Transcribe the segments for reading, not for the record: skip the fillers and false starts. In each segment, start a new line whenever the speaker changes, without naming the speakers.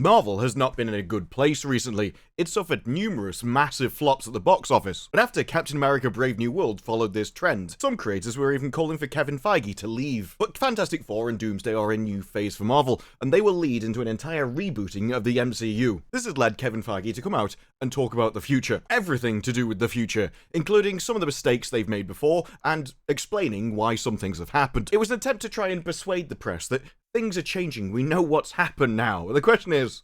Marvel has not been in a good place recently. It suffered numerous massive flops at the box office. But after Captain America Brave New World followed this trend, some creators were even calling for Kevin Feige to leave. But Fantastic Four and Doomsday are a new phase for Marvel, and they will lead into an entire rebooting of the MCU. This has led Kevin Feige to come out and talk about the future. Everything to do with the future, including some of the mistakes they've made before, and explaining why some things have happened. It was an attempt to try and persuade the press that things are changing, we know what's happened now. The question is,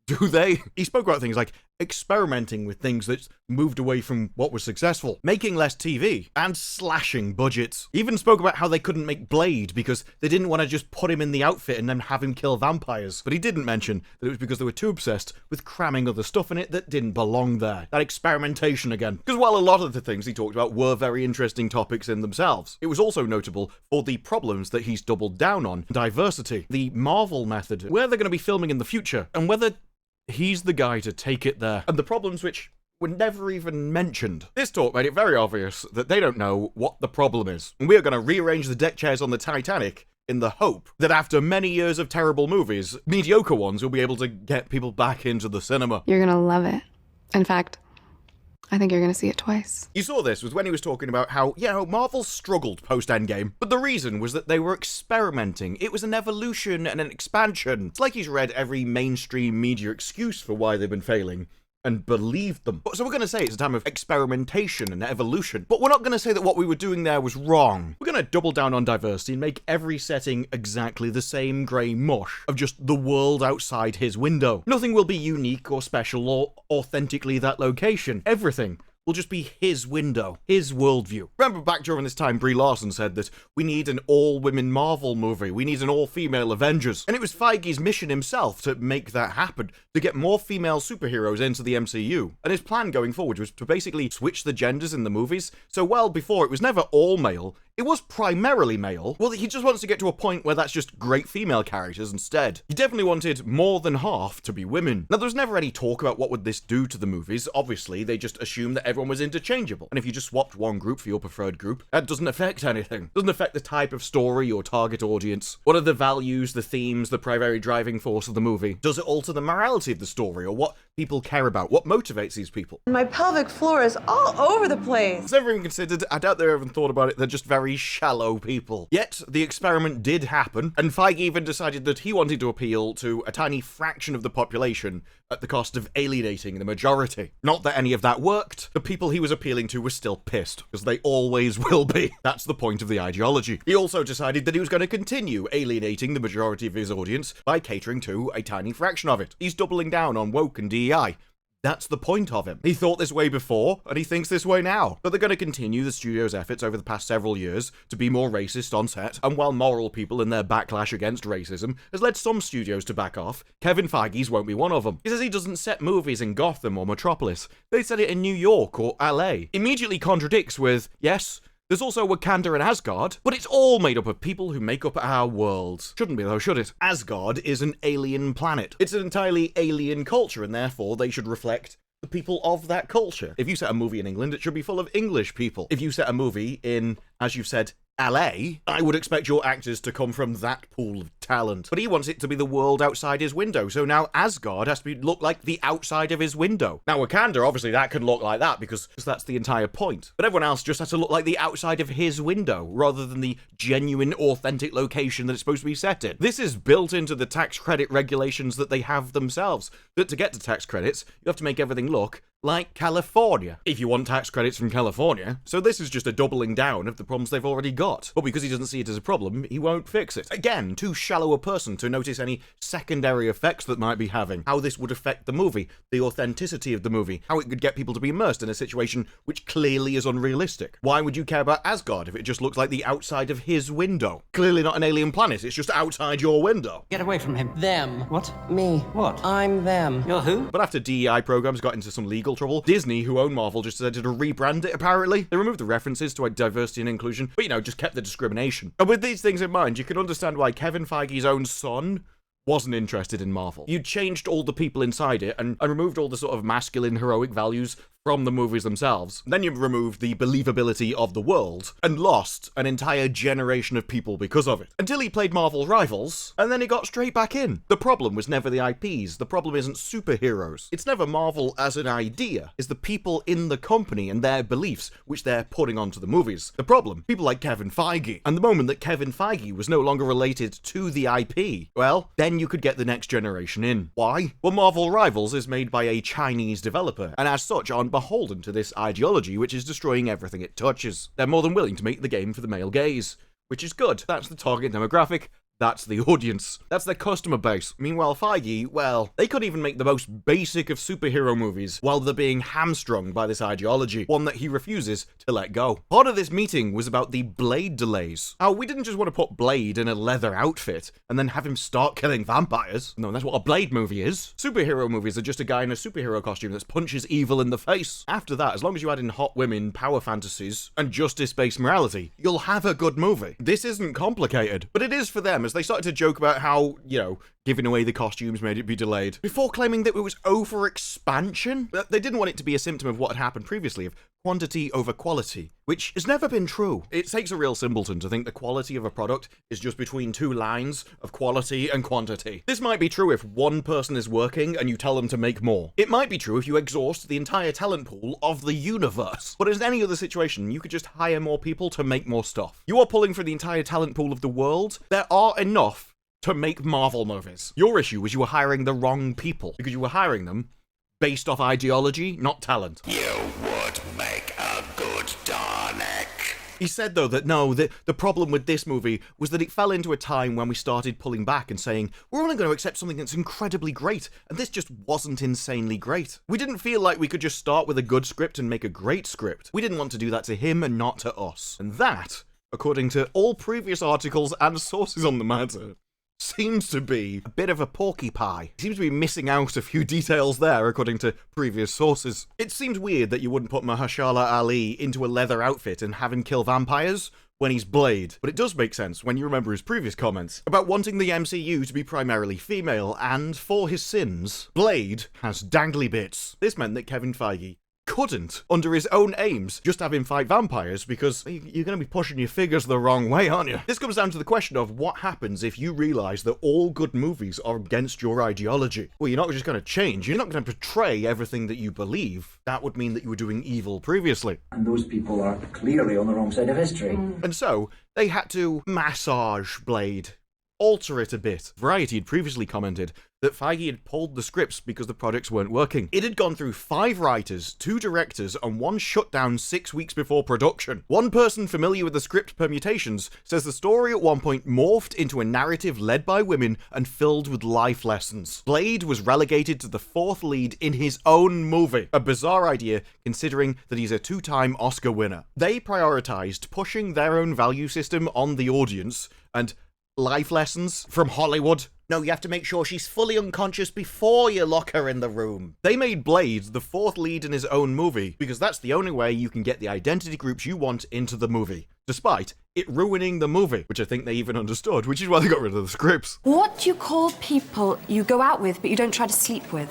do they? He spoke about things like experimenting with things that moved away from what was successful, making less TV, and slashing budgets. He even spoke about how they couldn't make Blade because they didn't want to just put him in the outfit and then have him kill vampires. But he didn't mention that it was because they were too obsessed with cramming other stuff in it that didn't belong there. That experimentation again. Because while a lot of the things he talked about were very interesting topics in themselves, it was also notable for the problems that he's doubled down on. Diversity, the Marvel method, where they're going to be filming in the future, and whether he's the guy to take it there, and the problems which were never even mentioned. This talk made it very obvious that they don't know what the problem is, and we are going to rearrange the deck chairs on the Titanic in the hope that after many years of terrible movies, mediocre ones will be able to get people back into the cinema.
You're gonna love it. In fact, I think you're gonna see it twice.
You saw this was when he was talking about how, Marvel struggled post-Endgame, but the reason was that they were experimenting. It was an evolution and an expansion. It's like he's read every mainstream media excuse for why they've been failing and believed them. So we're going to say it's a time of experimentation and evolution, but we're not going to say that what we were doing there was wrong. We're going to double down on diversity and make every setting exactly the same grey mush of just the world outside his window. Nothing will be unique or special or authentically that location. Everything will just be his window, his worldview. Remember back during this time, Brie Larson said that we need an all-women Marvel movie, we need an all-female Avengers, and it was Feige's mission himself to make that happen, to get more female superheroes into the MCU. And his plan going forward was to basically switch the genders in the movies, so while before it was never all male, it was primarily male. Well, he just wants to get to a point where that's just great female characters instead. He definitely wanted more than half to be women. Now, there was never any talk about what would this do to the movies. Obviously, they just assumed that everyone was interchangeable. And if you just swapped one group for your preferred group, that doesn't affect anything. Doesn't affect the type of story or target audience. What are the values, the themes, the primary driving force of the movie? Does it alter the morality of the story or what people care about? What motivates these people?
My pelvic floor is all over the place.
It's never even considered. I doubt they ever thought about it. They're just very shallow people. Yet, the experiment did happen, and Feige even decided that he wanted to appeal to a tiny fraction of the population at the cost of alienating the majority. Not that any of that worked. The people he was appealing to were still pissed, because they always will be. That's the point of the ideology. He also decided that he was going to continue alienating the majority of his audience by catering to a tiny fraction of it. He's doubling down on woke and DEI. That's the point of him. He thought this way before, and he thinks this way now. But they're going to continue the studio's efforts over the past several years to be more racist on set, and while moral people in their backlash against racism has led some studios to back off, Kevin Feige's won't be one of them. He says he doesn't set movies in Gotham or Metropolis. They set it in New York or LA. Immediately contradicts with, yes, there's also Wakanda and Asgard, but it's all made up of people who make up our world. Shouldn't be though, should it? Asgard is an alien planet. It's an entirely alien culture, and therefore they should reflect the people of that culture. If you set a movie in England, it should be full of English people. If you set a movie in, as you've said, LA, I would expect your actors to come from that pool of talent. But he wants it to be the world outside his window, so now Asgard has to look like the outside of his window. Now Wakanda, obviously that could look like that because that's the entire point. But everyone else just has to look like the outside of his window, rather than the genuine, authentic location that it's supposed to be set in. This is built into the tax credit regulations that they have themselves, that to get to tax credits, you have to make everything look like California, if you want tax credits from California. So this is just a doubling down of the problems they've already got. But because he doesn't see it as a problem, he won't fix it. Again, too shallow a person to notice any secondary effects that might be having, how this would affect the movie, the authenticity of the movie, how it could get people to be immersed in a situation which clearly is unrealistic. Why would you care about Asgard if it just looks like the outside of his window? Clearly not an alien planet, it's just outside your window.
Get away from him. Them.
What?
Me.
What?
I'm them.
You're who?
But after DEI programs got into some legal trouble, Disney, who own Marvel, just decided to rebrand it, apparently. They removed the references to diversity and inclusion, but, just kept the discrimination. And with these things in mind, you can understand why Kevin Feige's own son wasn't interested in Marvel. You changed all the people inside it and removed all the sort of masculine heroic values from the movies themselves. Then you've removed the believability of the world and lost an entire generation of people because of it. Until he played Marvel Rivals, and then he got straight back in. The problem was never the IPs. The problem isn't superheroes. It's never Marvel as an idea. It's the people in the company and their beliefs, which they're putting onto the movies. The problem, people like Kevin Feige. And the moment that Kevin Feige was no longer related to the IP, well, then you could get the next generation in. Why? Well, Marvel Rivals is made by a Chinese developer, and as such aren't beholden to this ideology which is destroying everything it touches. They're more than willing to make the game for the male gaze, which is good. That's the target demographic. That's the audience. That's their customer base. Meanwhile, Feige, well, they couldn't even make the most basic of superhero movies while they're being hamstrung by this ideology, one that he refuses to let go. Part of this meeting was about the Blade delays. How we didn't just want to put Blade in a leather outfit and then have him start killing vampires. No, that's what a Blade movie is. Superhero movies are just a guy in a superhero costume that punches evil in the face. After that, as long as you add in hot women, power fantasies, and justice-based morality, you'll have a good movie. This isn't complicated, but it is for them, as they started to joke about how, giving away the costumes made it be delayed, before claiming that it was over-expansion. They didn't want it to be a symptom of what had happened previously, of quantity over quality, which has never been true. It takes a real simpleton to think the quality of a product is just between two lines of quality and quantity. This might be true if one person is working and you tell them to make more. It might be true if you exhaust the entire talent pool of the universe. But as in any other situation, you could just hire more people to make more stuff. You are pulling for the entire talent pool of the world. There are enough to make Marvel movies. Your issue was you were hiring the wrong people, because you were hiring them based off ideology, not talent.
You would make a good Dalek.
He said, though, that no, the problem with this movie was that it fell into a time when we started pulling back and saying, we're only going to accept something that's incredibly great, and this just wasn't insanely great. We didn't feel like we could just start with a good script and make a great script. We didn't want to do that to him and not to us. And that, according to all previous articles and sources on the matter, seems to be a bit of a porcupine. Seems to be missing out a few details there, according to previous sources. It seems weird that you wouldn't put Mahershala Ali into a leather outfit and have him kill vampires when he's Blade, but it does make sense when you remember his previous comments about wanting the MCU to be primarily female, and for his sins, Blade has dangly bits. This meant that Kevin Feige couldn't, under his own aims, just have him fight vampires, because you're going to be pushing your figures the wrong way, aren't you? This comes down to the question of what happens if you realise that all good movies are against your ideology. Well, you're not just going to change, you're not going to portray everything that you believe. That would mean that you were doing evil previously.
And those people are clearly on the wrong side of history.
And so, they had to massage Blade, alter it a bit. Variety had previously commented that Feige had pulled the scripts because the projects weren't working. It had gone through 5 writers, 2 directors, and 1 shutdown 6 weeks before production. One person familiar with the script permutations says the story at one point morphed into a narrative led by women and filled with life lessons. Blade was relegated to the 4th lead in his own movie. A bizarre idea considering that he's a 2-time Oscar winner. They prioritized pushing their own value system on the audience and life lessons from Hollywood. No, you have to make sure she's fully unconscious before you lock her in the room. They made Blade the 4th lead in his own movie because that's the only way you can get the identity groups you want into the movie, despite it ruining the movie, which I think they even understood, which is why they got rid of the scripts.
What do you call people you go out with but you don't try to sleep with?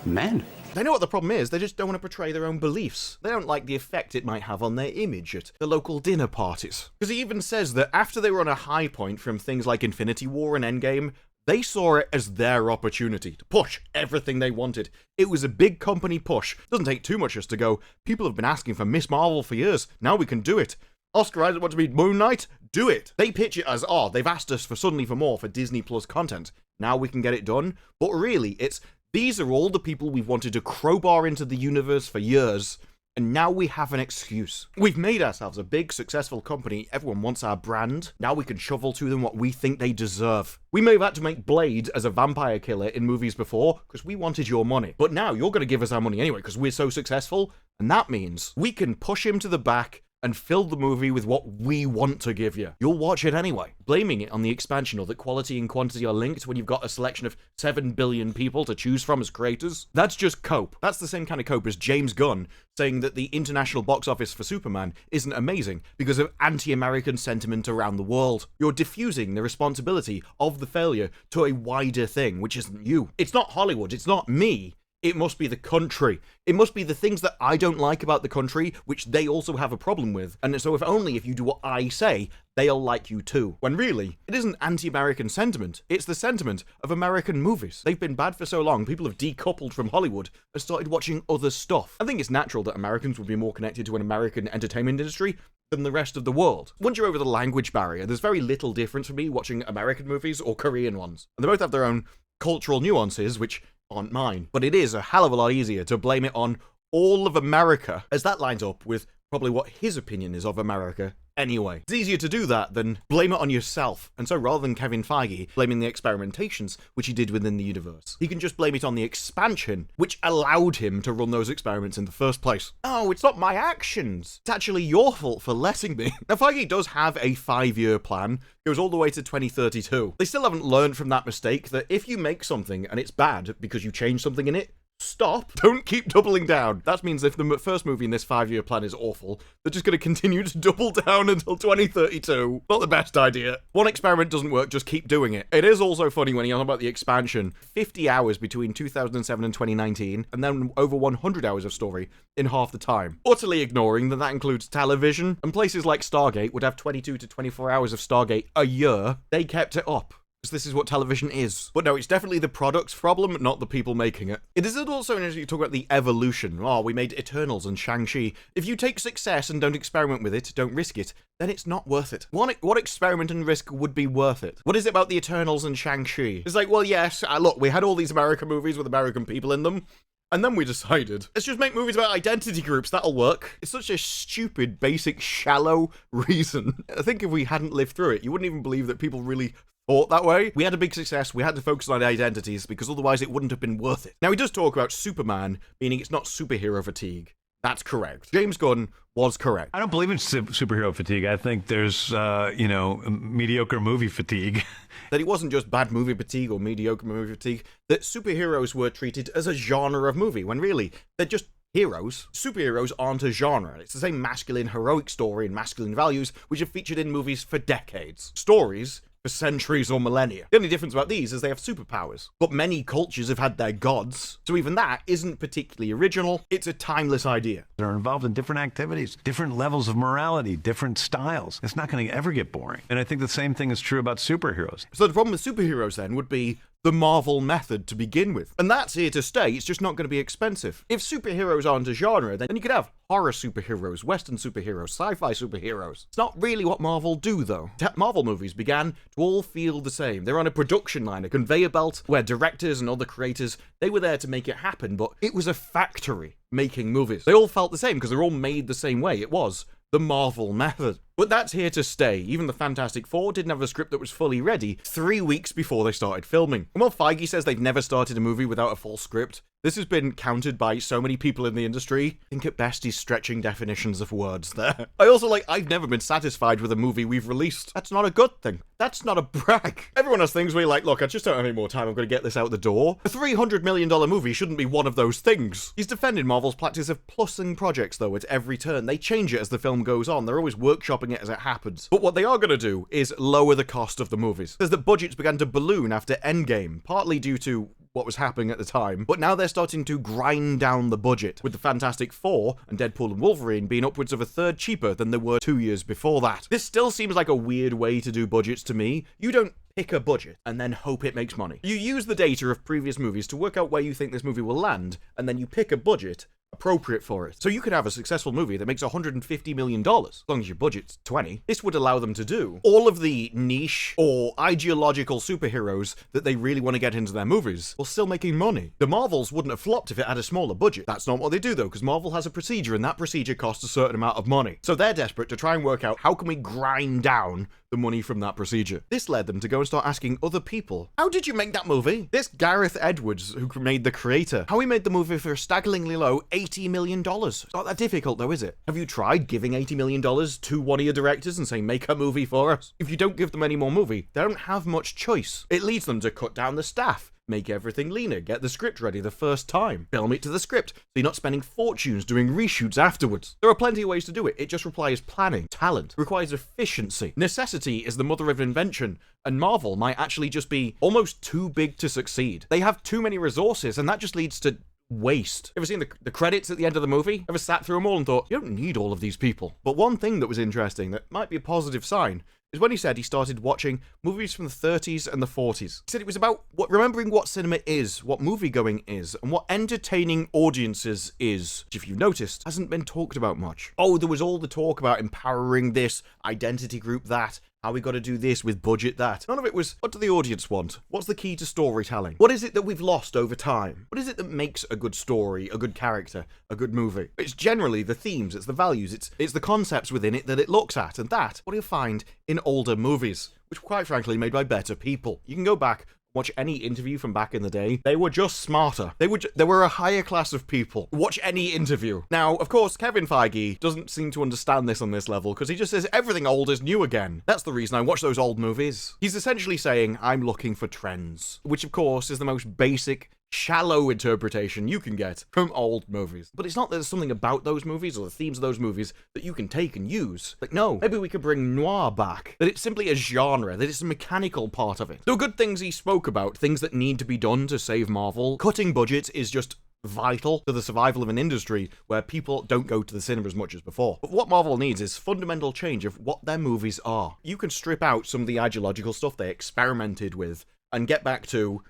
Men.
They know what the problem is, they just don't want to portray their own beliefs. They don't like the effect it might have on their image at the local dinner parties. Because he even says that after they were on a high point from things like Infinity War and Endgame, they saw it as their opportunity to push everything they wanted. It was a big company push. Doesn't take too much just to go, people have been asking for Miss Marvel for years, now we can do it. Oscar Isaac want to be Moon Knight? Do it. They pitch it as, they've asked us for more for Disney Plus content. Now we can get it done. But really, it's, these are all the people we've wanted to crowbar into the universe for years, and now we have an excuse. We've made ourselves a big, successful company. Everyone wants our brand. Now we can shovel to them what we think they deserve. We may have had to make Blade as a vampire killer in movies before, because we wanted your money. But now you're going to give us our money anyway, because we're so successful, and that means we can push him to the back and fill the movie with what we want to give you. You'll watch it anyway. Blaming it on the expansion or that quality and quantity are linked when you've got a selection of 7 billion people to choose from as creators, that's just cope. That's the same kind of cope as James Gunn saying that the international box office for Superman isn't amazing because of anti-American sentiment around the world. You're diffusing the responsibility of the failure to a wider thing, which isn't you. It's not Hollywood, it's not me. It must be the country. It must be the things that I don't like about the country, which they also have a problem with. And so if you do what I say, they'll like you too. When really, it isn't anti-American sentiment. It's the sentiment of American movies. They've been bad for so long, people have decoupled from Hollywood and started watching other stuff. I think it's natural that Americans would be more connected to an American entertainment industry than the rest of the world. Once you're over the language barrier, there's very little difference for me watching American movies or Korean ones. And they both have their own cultural nuances, which aren't mine. But it is a hell of a lot easier to blame it on all of America, as that lines up with probably what his opinion is of America anyway. It's easier to do that than blame it on yourself. And so rather than Kevin Feige blaming the experimentations, which he did within the universe, he can just blame it on the expansion, which allowed him to run those experiments in the first place. Oh, it's not my actions. It's actually your fault for letting me. Now, Feige does have a 5-year plan, goes all the way to 2032. They still haven't learned from that mistake that if you make something and it's bad because you change something in it, stop. Don't keep doubling down. That means if the first movie in this 5-year plan is awful, they're just going to continue to double down until 2032. Not the best idea. One experiment doesn't work, just keep doing it. It is also funny when you're on about the expansion. 50 hours between 2007 and 2019, and then over 100 hours of story in half the time. Utterly ignoring that includes television, and places like Stargate would have 22 to 24 hours of Stargate a year. They kept it up. Because this is what television is. But no, it's definitely the product's problem, not the people making it. It is also interesting to talk about the evolution. Oh, we made Eternals and Shang-Chi. If you take success and don't experiment with it, don't risk it, then it's not worth it. What experiment and risk would be worth it? What is it about the Eternals and Shang-Chi? It's like, well, yes, look, we had all these American movies with American people in them. And then we decided, let's just make movies about identity groups, that'll work. It's such a stupid, basic, shallow reason. I think if we hadn't lived through it, you wouldn't even believe that people really thought that way. We had a big success, we had to focus on identities, because otherwise it wouldn't have been worth it. Now, he does talk about Superman, meaning it's not superhero fatigue. That's correct. James Gunn was correct.
I don't believe in superhero fatigue. I think there's, mediocre movie fatigue.
That it wasn't just bad movie fatigue or mediocre movie fatigue, that superheroes were treated as a genre of movie, when really, they're just heroes. Superheroes aren't a genre. It's the same masculine heroic story and masculine values which have featured in movies for decades. Stories for centuries or millennia. The only difference about these is they have superpowers. But many cultures have had their gods, so even that isn't particularly original. It's a timeless idea.
They're involved in different activities, different levels of morality, different styles. It's not going to ever get boring. And I think the same thing is true about superheroes.
So the problem with superheroes then would be the Marvel method to begin with. And that's here to stay, it's just not going to be expensive. If superheroes aren't a genre, then you could have horror superheroes, western superheroes, sci-fi superheroes. It's not really what Marvel do, though. Marvel movies began to all feel the same. They're on a production line, a conveyor belt, where directors and other creators, they were there to make it happen, but it was a factory making movies. They all felt the same because they're all made the same way. It was the Marvel method. But that's here to stay. Even the Fantastic Four didn't have a script that was fully ready 3 weeks before they started filming. And while Feige says they've never started a movie without a full script, this has been countered by so many people in the industry. I think at best he's stretching definitions of words there. I've never been satisfied with a movie we've released. That's not a good thing. That's not a brag. Everyone has things where you're like, look, I just don't have any more time. I'm going to get this out the door. A $300 million movie shouldn't be one of those things. He's defended Marvel's practice of plussing projects, though, at every turn. They change it as the film goes on. They're always workshopping it as it happens. But what they are going to do is lower the cost of the movies. Says that budgets began to balloon after Endgame, partly due to what was happening at the time, but now they're starting to grind down the budget, with the Fantastic Four and Deadpool and Wolverine being upwards of a third cheaper than they were 2 years before that. This still seems like a weird way to do budgets to me. You don't pick a budget and then hope it makes money. You use the data of previous movies to work out where you think this movie will land, and then you pick a budget appropriate for it. So you could have a successful movie that makes $150 million, as long as your budget's 20. This would allow them to do all of the niche or ideological superheroes that they really want to get into their movies while still making money. The Marvels wouldn't have flopped if it had a smaller budget. That's not what they do, though, because Marvel has a procedure, and that procedure costs a certain amount of money. So they're desperate to try and work out how can we grind down the money from that procedure. This led them to go and start asking other people, how did you make that movie? This Gareth Edwards, who made The Creator, how he made the movie for a staggeringly low $80 million. It's not that difficult, though, is it? Have you tried giving $80 million to one of your directors and saying, make a movie for us? If you don't give them any more movie, they don't have much choice. It leads them to cut down the staff, make everything leaner, get the script ready the first time, film it to the script, so you're not spending fortunes doing reshoots afterwards. There are plenty of ways to do it. It just requires planning, talent, requires efficiency. Necessity is the mother of invention, and Marvel might actually just be almost too big to succeed. They have too many resources, and that just leads to waste. Ever seen the credits at the end of the movie? Ever sat through them all and thought, you don't need all of these people? But one thing that was interesting that might be a positive sign is when he said he started watching movies from the 30s and the 40s. He said it was about remembering what cinema is, what movie-going is, and what entertaining audiences is, which, if you've noticed, hasn't been talked about much. Oh, there was all the talk about empowering this, identity group that, how we got to do this with budget that. None of it was, what do the audience want? What's the key to storytelling? What is it that we've lost over time? What is it that makes a good story, a good character, a good movie? It's generally the themes, it's the values, it's the concepts within it that it looks at, and that, what do you find in older movies, which quite frankly made by better people. You can go back, watch any interview from back in the day. They were just smarter. They were a higher class of people. Watch any interview. Now, of course, Kevin Feige doesn't seem to understand this on this level because he just says everything old is new again. That's the reason I watch those old movies. He's essentially saying, I'm looking for trends, which of course is the most basic, shallow interpretation you can get from old movies. But it's not that there's something about those movies or the themes of those movies that you can take and use. Like, no, maybe we could bring noir back. That it's simply a genre, that it's a mechanical part of it. There were good things he spoke about, things that need to be done to save Marvel. Cutting budgets is just vital to the survival of an industry where people don't go to the cinema as much as before. But what Marvel needs is fundamental change of what their movies are. You can strip out some of the ideological stuff they experimented with and get back to,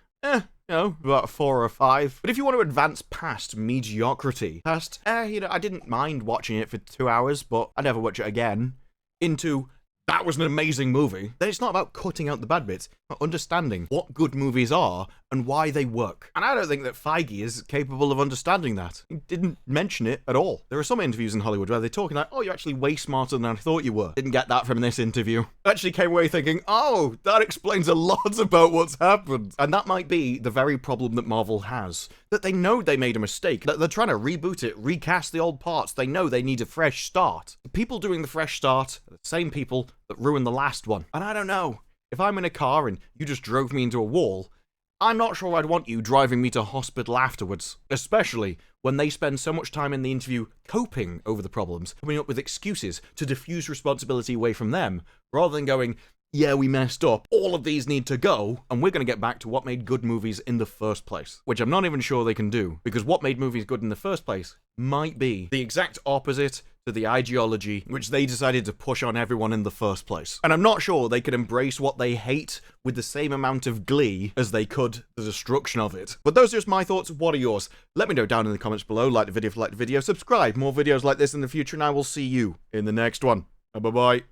about 4 or 5. But if you want to advance past mediocrity, past, I didn't mind watching it for 2 hours, but I never watch it again, into, that was an amazing movie, then it's not about cutting out the bad bits, but understanding what good movies are and why they work. And I don't think that Feige is capable of understanding that. He didn't mention it at all. There are some interviews in Hollywood where they're talking like, oh, you're actually way smarter than I thought you were. Didn't get that from this interview. I actually came away thinking, oh, that explains a lot about what's happened. And that might be the very problem that Marvel has. That they know they made a mistake. That they're trying to reboot it, recast the old parts. They know they need a fresh start. The people doing the fresh start are the same people that ruined the last one. And I don't know. If I'm in a car and you just drove me into a wall, I'm not sure I'd want you driving me to hospital afterwards, especially when they spend so much time in the interview coping over the problems, coming up with excuses to diffuse responsibility away from them, rather than going, yeah, we messed up, all of these need to go, and we're going to get back to what made good movies in the first place. Which I'm not even sure they can do, because what made movies good in the first place might be the exact opposite to the ideology which they decided to push on everyone in the first place. And I'm not sure they could embrace what they hate with the same amount of glee as they could the destruction of it. But those are just my thoughts. What are yours? Let me know down in the comments below. Like the video if you like the video. Subscribe. More videos like this in the future, and I will see you in the next one. Bye-bye.